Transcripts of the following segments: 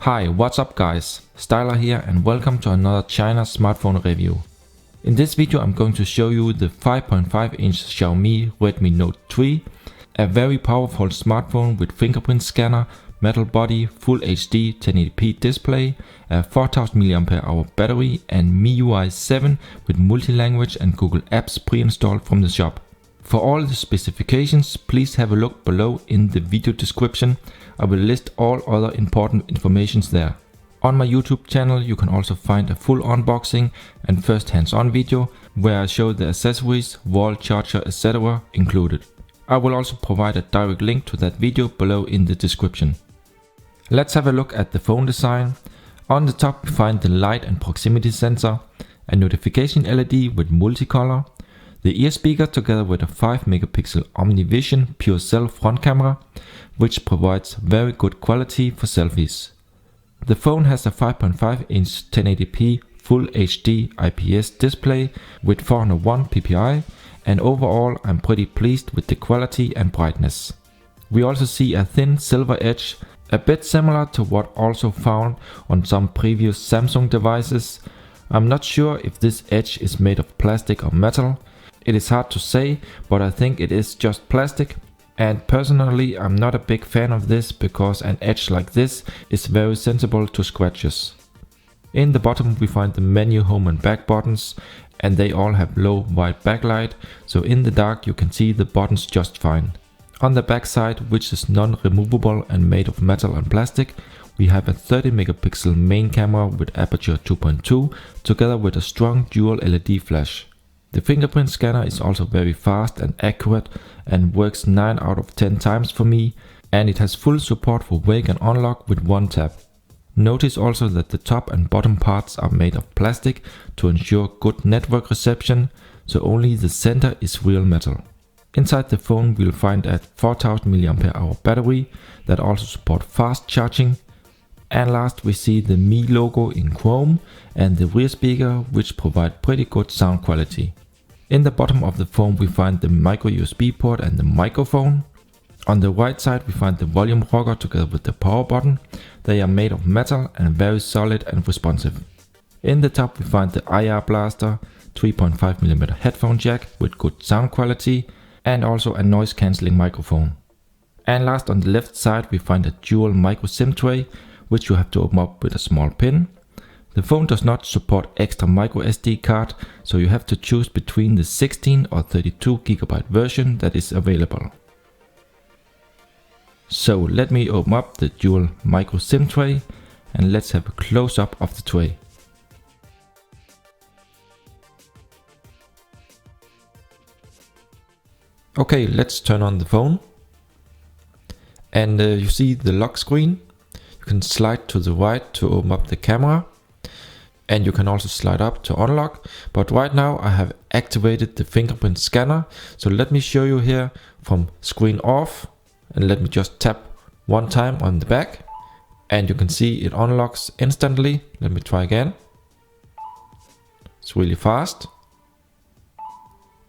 Hi, what's up guys? s7yler here and welcome to another China smartphone review. In this video I'm going to show you the 5.5-inch Xiaomi Redmi Note 3, a very powerful smartphone with fingerprint scanner, metal body, Full HD 1080p display, a 4000 mAh battery and MIUI 7 with multi-language and Google Apps pre-installed from the shop. For all the specifications, please have a look below in the video description. I will list all other important informations there. On my YouTube channel you can also find a full unboxing and first hands-on video where I show the accessories, wall charger, etc. included. I will also provide a direct link to that video below in the description. Let's have a look at the phone design. On the top we find the light and proximity sensor, a notification LED with multicolor, the ear speaker together with a 5 megapixel OmniVision pure cell front camera, which provides very good quality for selfies. The phone has a 5.5-inch 1080p Full HD IPS display with 401 ppi, and overall I'm pretty pleased with the quality and brightness. We also see a thin silver edge, a bit similar to what also found on some previous Samsung devices. I'm not sure if this edge is made of plastic or metal. It is hard to say, but I think it is just plastic, and personally I'm not a big fan of this because an edge like this is very sensitive to scratches. In the bottom we find the menu, home and back buttons, and they all have low white backlight, so in the dark you can see the buttons just fine. On the back side, which is non-removable and made of metal and plastic, we have a 30 megapixel main camera with aperture 2.2 together with a strong dual LED flash. The fingerprint scanner is also very fast and accurate and works 9 out of 10 times for me, and it has full support for wake and unlock with one tap. Notice also that the top and bottom parts are made of plastic to ensure good network reception, so only the center is real metal. Inside the phone we'll find a 4000 mAh battery that also supports fast charging. And last we see the Mi logo in chrome and the rear speaker, which provide pretty good sound quality. In the bottom of the phone we find the micro USB port and the microphone. On the right side we find the volume rocker together with the power button. They are made of metal and very solid and responsive. In the top we find the IR blaster, 3.5mm headphone jack with good sound quality, and also a noise cancelling microphone. And last on the left side we find a dual micro SIM tray, which you have to open up with a small pin. The phone does not support extra micro SD card, so you have to choose between the 16 or 32 GB version that is available. So let me open up the dual micro SIM tray and let's have a close up of the tray. Okay, let's turn on the phone. And you see the lock screen. You can slide to the right to open up the camera, and you can also slide up to unlock, but right now I have activated the fingerprint scanner, so let me show you here from screen off, and let me just tap one time on the back and you can see it unlocks instantly. Let me try again. It's really fast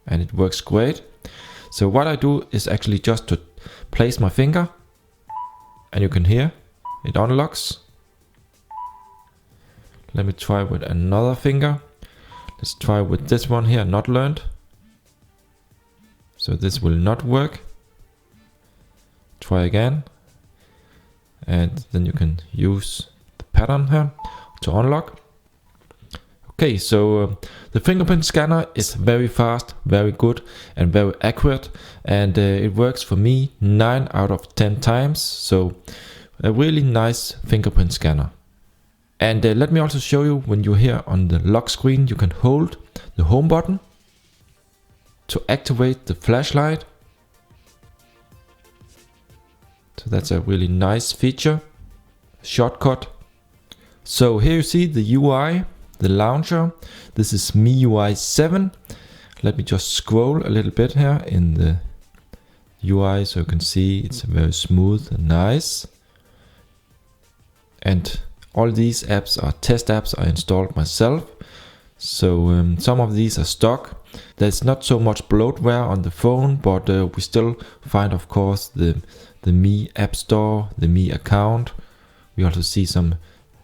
and it works great. So what I do is actually just to place my finger, and you can hear it unlocks. Let me try with another finger. Let's try with this one here, not learned. So this will not work. Try again. And then you can use the pattern here to unlock. Okay, so the fingerprint scanner is very fast, very good and very accurate, and it works for me 9 out of 10 times. So a really nice fingerprint scanner. And let me also show you, when you're here on the lock screen, you can hold the home button to activate the flashlight. So that's a really nice feature, shortcut. So here you see the UI, the launcher. This is MIUI 7. Let me just scroll a little bit here in the UI so you can see it's very smooth and nice. And all these apps are test apps I installed myself. So some of these are stock. There's not so much bloatware on the phone, but we still find of course the Mi App Store, the Mi account, We also see some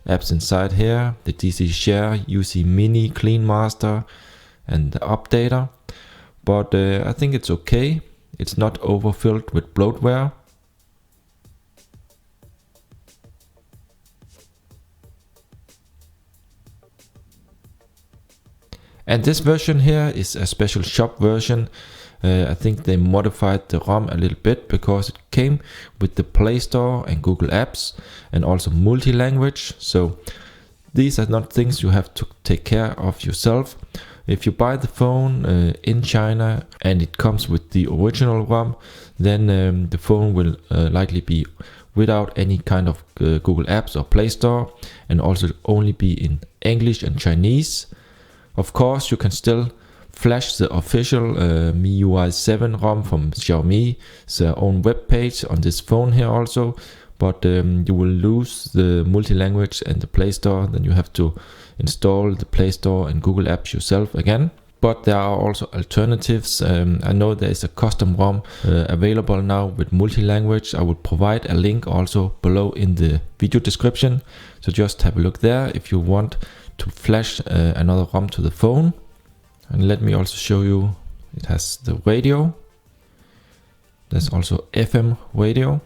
apps inside here, the DC Share, UC Mini, Clean Master, and the Updater. But I think it's okay. It's not overfilled with bloatware. And this version here is a special shop version. I think they modified the ROM a little bit because it came with the Play Store and Google Apps and also Multilanguage. So these are not things you have to take care of yourself. If you buy the phone in China and it comes with the original ROM, then the phone will likely be without any kind of Google Apps or Play Store, and also only be in English and Chinese. Of course, you can still flash the official MIUI7 ROM from Xiaomi, their own web page on this phone here also, but you will lose the Multilanguage and the Play Store. Then you have to install the Play Store and Google Apps yourself again. But there are also alternatives. I know there is a custom ROM available now with Multilanguage. I will provide a link also below in the video description, so just have a look there if you want to flash another ROM to the phone. And let me also show you, it has the radio. There's also FM radio.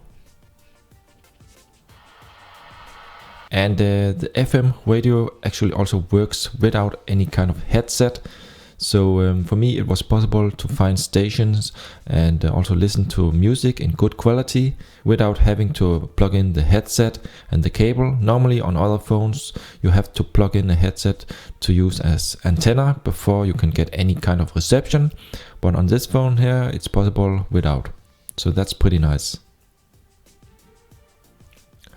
And the FM radio actually also works without any kind of headset. So for me it was possible to find stations and also listen to music in good quality without having to plug in the headset and the cable. Normally on other phones you have to plug in a headset to use as antenna before you can get any kind of reception. But on this phone here it's possible without. So that's pretty nice.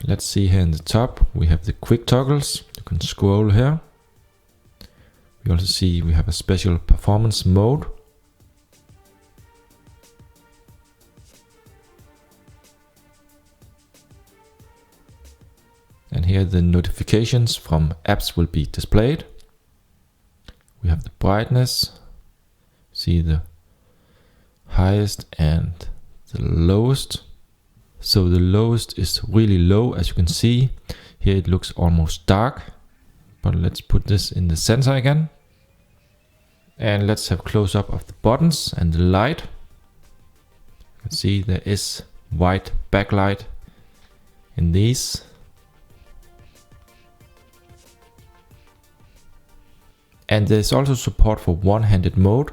Let's see here in the top we have the quick toggles. You can scroll here. We also see we have a special performance mode. And here the notifications from apps will be displayed. We have the brightness. See the highest and the lowest. So the lowest is really low, as you can see. Here it looks almost dark. But let's put this in the sensor again. And let's have close up of the buttons and the light. You can see there is white backlight in these. And there's also support for one-handed mode.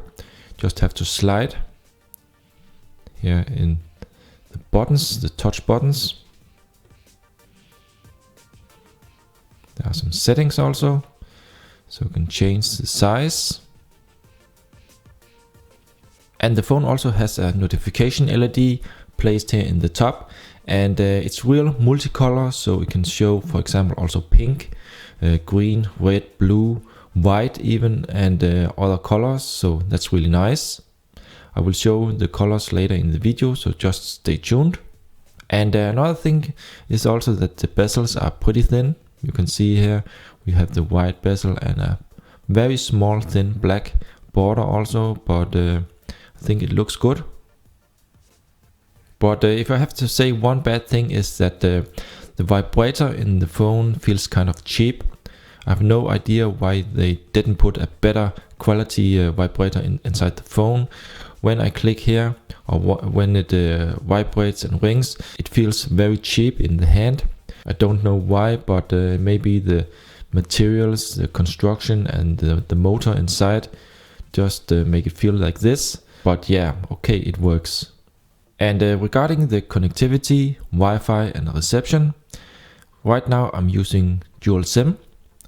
Just have to slide here in the buttons, the touch buttons. There are some settings also, so you can change the size. And the phone also has a notification LED placed here in the top, and it's real multicolor, so it can show, for example, also pink, green, red, blue, white even, and other colors, so that's really nice. I will show the colors later in the video, so just stay tuned. And another thing is also that the bezels are pretty thin. You can see here we have the white bezel and a very small thin black border also, but I think it looks good. But if I have to say one bad thing is that the vibrator in the phone feels kind of cheap. I have no idea why they didn't put a better quality vibrator inside the phone. When I click here or when it vibrates and rings, it feels very cheap in the hand. I don't know why, but maybe the materials, the construction and the motor inside just make it feel like this. But yeah, okay, it works. And regarding the connectivity, Wi-Fi and reception, right now I'm using dual SIM.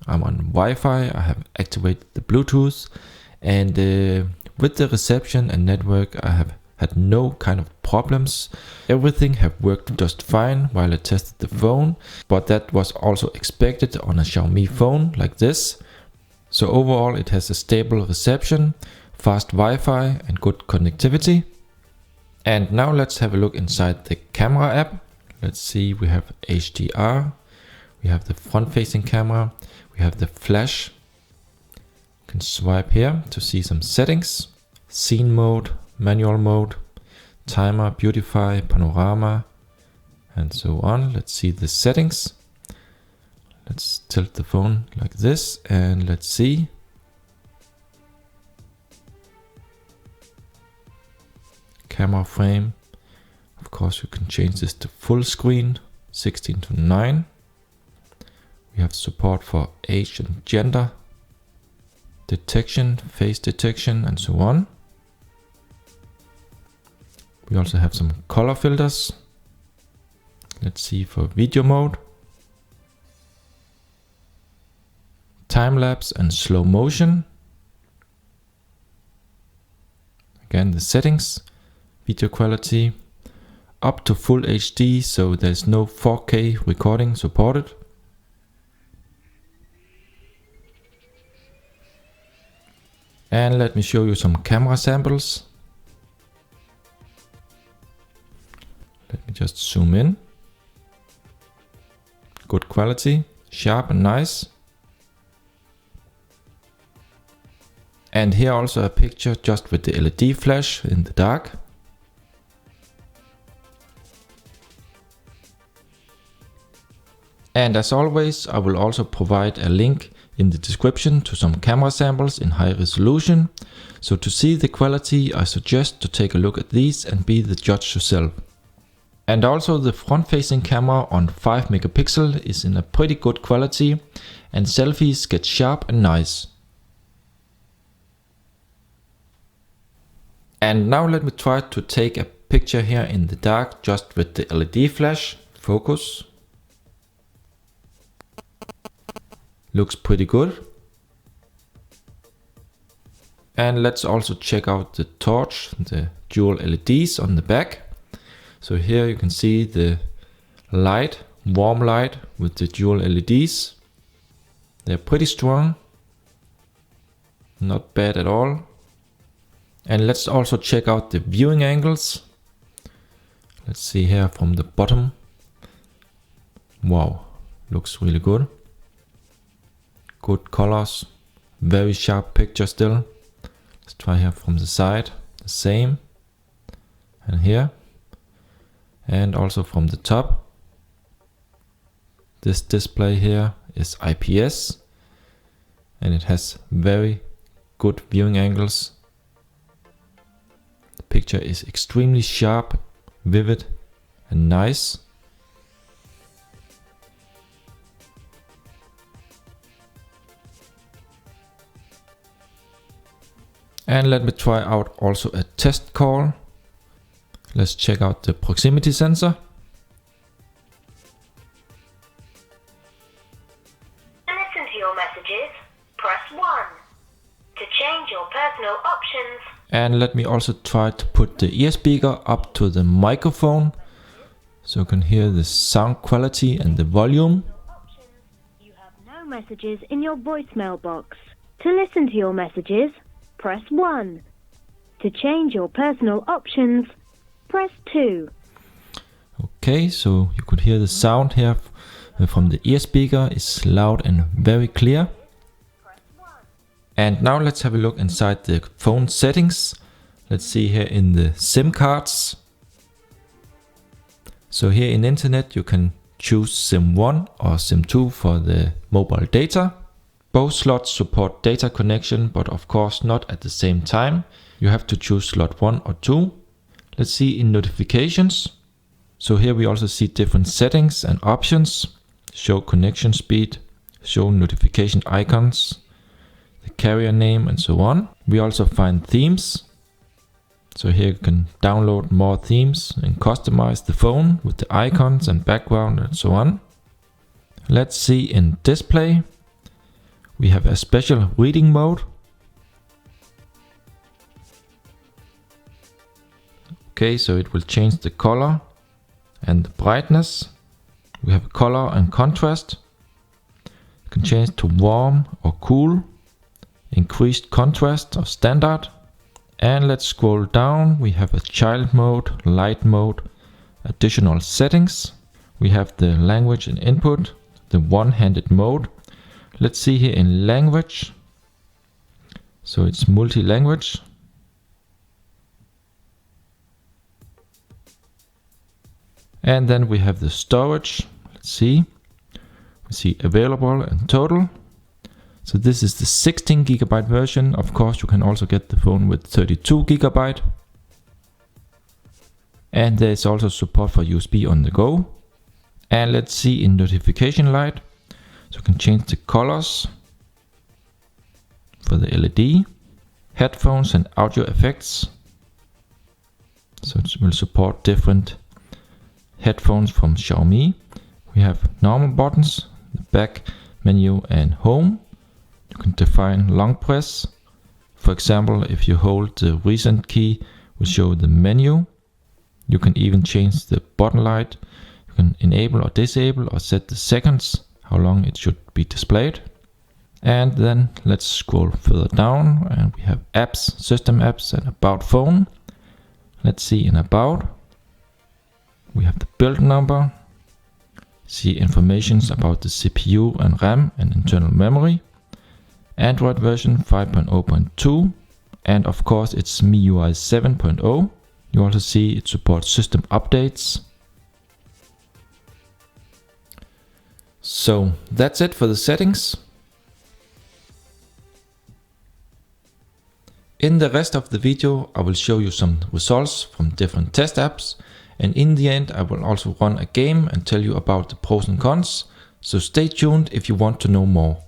I'm on Wi-Fi, I have activated the Bluetooth, and with the reception and network I have had no kind of problems. Everything have worked just fine while I tested the phone, but that was also expected on a Xiaomi phone like this. So overall it has a stable reception, fast Wi-Fi and good connectivity. And now let's have a look inside the camera app. Let's see, we have HDR, we have the front-facing camera, we have the flash. You can swipe here to see some settings, scene mode, manual mode, timer, beautify, panorama, and so on. Let's see the settings. Let's tilt the phone like this and let's see. Camera frame. Of course, you can change this to full screen, 16:9. We have support for age and gender detection, face detection, and so on. We also have some color filters. Let's see for video mode, time lapse and slow motion. Again, the settings, video quality, up to full HD, so there's no 4K recording supported. And let me show you some camera samples. Let me just zoom in. Good quality, sharp and nice. And here also a picture just with the LED flash in the dark. And as always, I will also provide a link in the description to some camera samples in high resolution. So to see the quality, I suggest to take a look at these and be the judge yourself. And also the front-facing camera on 5 megapixel is in a pretty good quality and selfies get sharp and nice. And now let me try to take a picture here in the dark just with the LED flash. Focus. Looks pretty good. And let's also check out the torch, the dual LEDs on the back. So here you can see the light, warm light with the dual LEDs. They're pretty strong. Not bad at all. And let's also check out the viewing angles. Let's see here from the bottom. Wow, looks really good. Good colors, very sharp picture still. Let's try here from the side, the same. And here. And also from the top. This display here is IPS. And it has very good viewing angles. The picture is extremely sharp, vivid and nice. And let me try out also a test call. Let's check out the proximity sensor. To listen to your messages, press 1. To change your personal options. And let me also try to put the ear speaker up to the microphone so you can hear the sound quality and the volume. You have no messages in your voicemail box. To listen to your messages, press 1. To change your personal options, press 2. Okay, so you could hear the sound here from the ear speaker. It's loud and very clear. And now let's have a look inside the phone settings. Let's see here in the SIM cards. So here in internet you can choose SIM 1 or SIM 2 for the mobile data. Both slots support data connection, but of course not at the same time. You have to choose slot 1 or 2. Let's see in notifications. So here we also see different settings and options. Show connection speed, show notification icons, the carrier name and so on. We also find themes. So here you can download more themes and customize the phone with the icons and background and so on. Let's see in display. We have a special reading mode. Okay, so it will change the color and the brightness. We have color and contrast. You can change to warm or cool, increased contrast or standard. And let's scroll down. We have a child mode, light mode, additional settings. We have the language and input, the one-handed mode. Let's see here in language. So it's multi-language. And then we have the storage. Let's see. See available and total. So this is the 16 GB version. Of course, you can also get the phone with 32 GB. And there's also support for USB on the go. And let's see in notification light. So you can change the colors for the LED, headphones and audio effects. So it will support different headphones from Xiaomi. We have normal buttons, the back, menu and home. You can define long press. For example, if you hold the recent key, will show the menu. You can even change the button light. You can enable or disable or set the seconds, how long it should be displayed. And then let's scroll further down and we have apps, system apps and about phone. Let's see in about. We have the build number. See information about the CPU and RAM and internal memory. Android version 5.0.2 and of course it's MIUI 7.0. You also see it supports system updates. So that's it for the settings. In the rest of the video I will show you some results from different test apps, and in the end I will also run a game and tell you about the pros and cons, so stay tuned if you want to know more.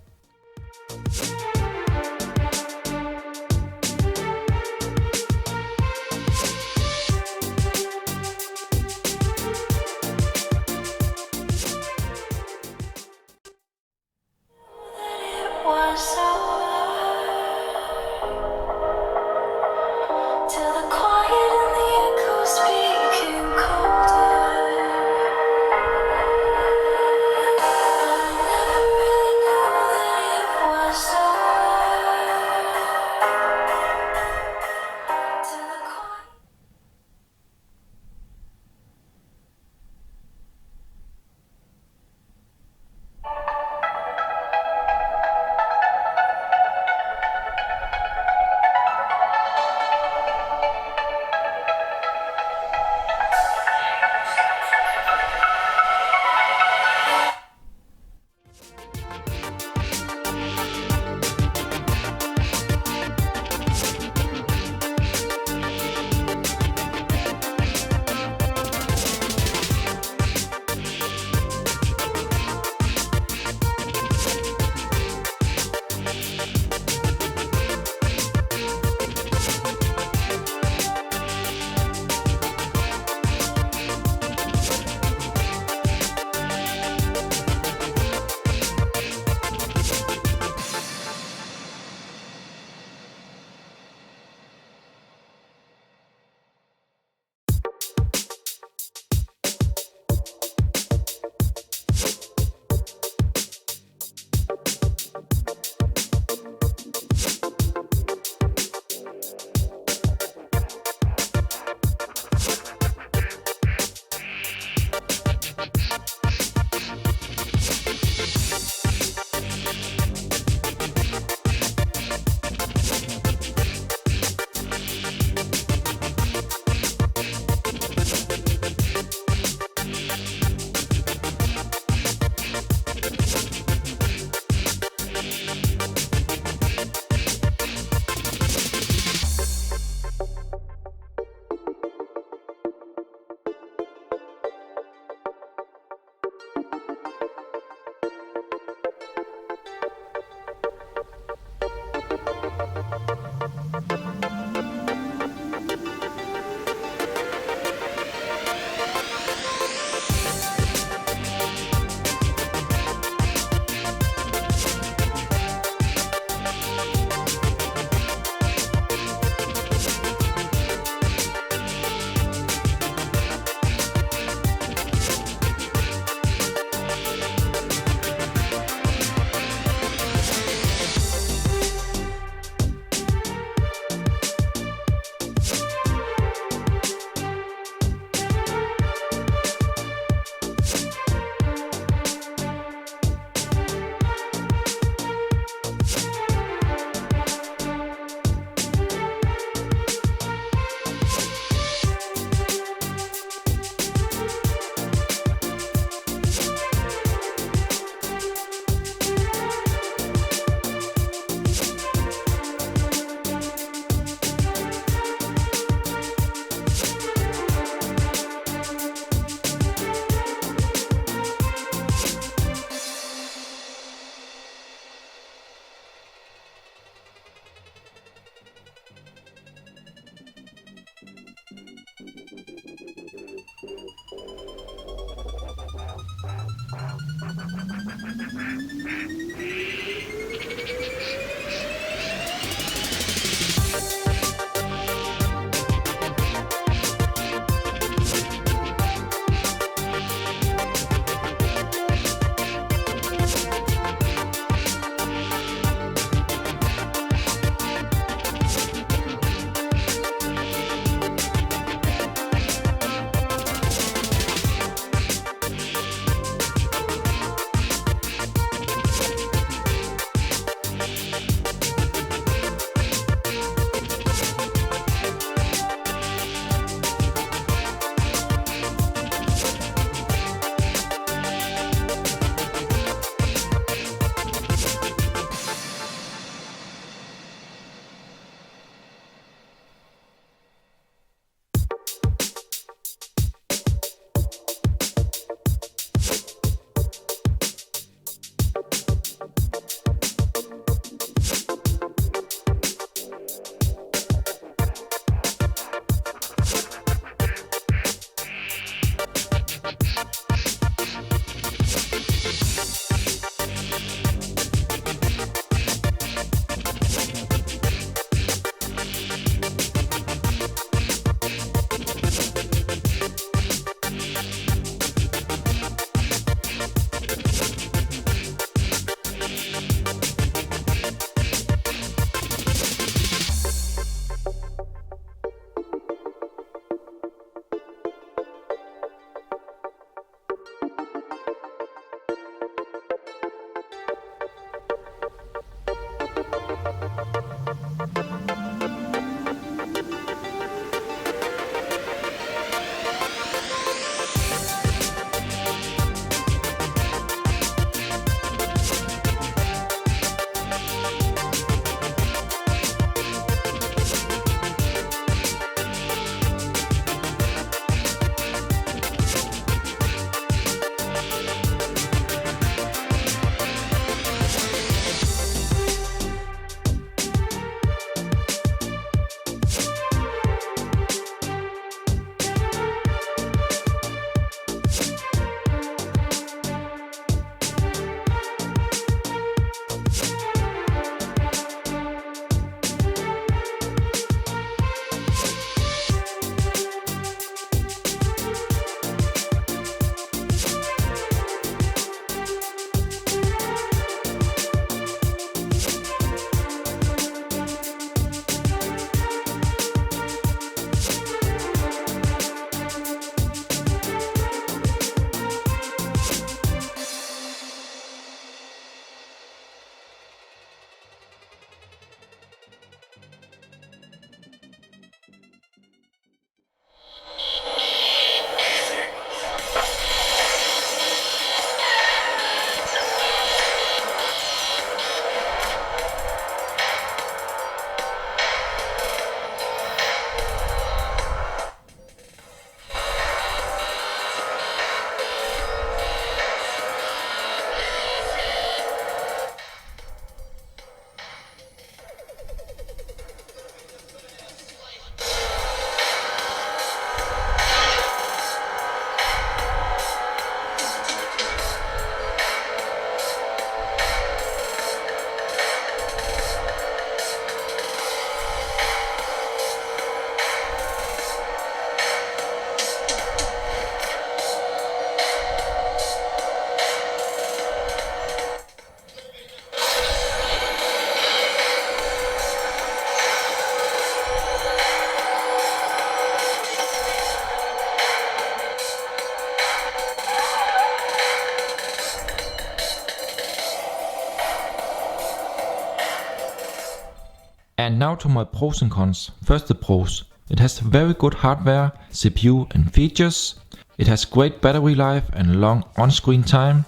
And now to my pros and cons. First the pros. It has very good hardware, CPU and features. It has great battery life and long on-screen time.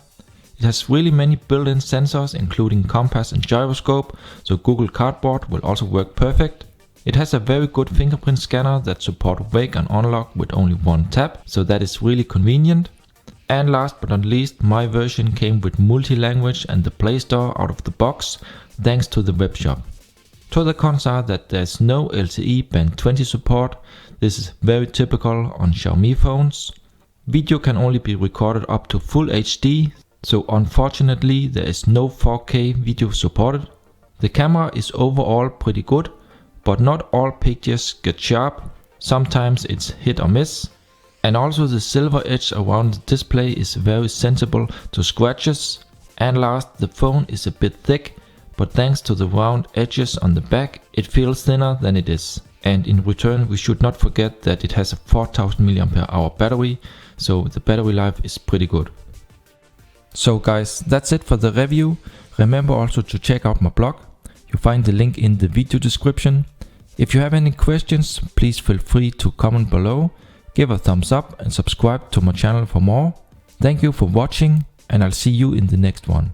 It has really many built-in sensors including compass and gyroscope, so Google Cardboard will also work perfect. It has a very good fingerprint scanner that supports wake and unlock with only one tap, so that is really convenient. And last but not least, my version came with Multilanguage and the Play Store out of the box, thanks to the web shop. Two other cons are that there's no LTE Band 20 support. This is very typical on Xiaomi phones. Video can only be recorded up to full HD, so unfortunately there is no 4K video supported. The camera is overall pretty good, but not all pictures get sharp. Sometimes it's hit or miss. And also the silver edge around the display is very sensitive to scratches. And last, the phone is a bit thick, but thanks to the round edges on the back, it feels thinner than it is. And in return, we should not forget that it has a 4000 mAh battery, so the battery life is pretty good. So guys, that's it for the review. Remember also to check out my blog. You find the link in the video description. If you have any questions, please feel free to comment below. Give a thumbs up and subscribe to my channel for more. Thank you for watching, and I'll see you in the next one.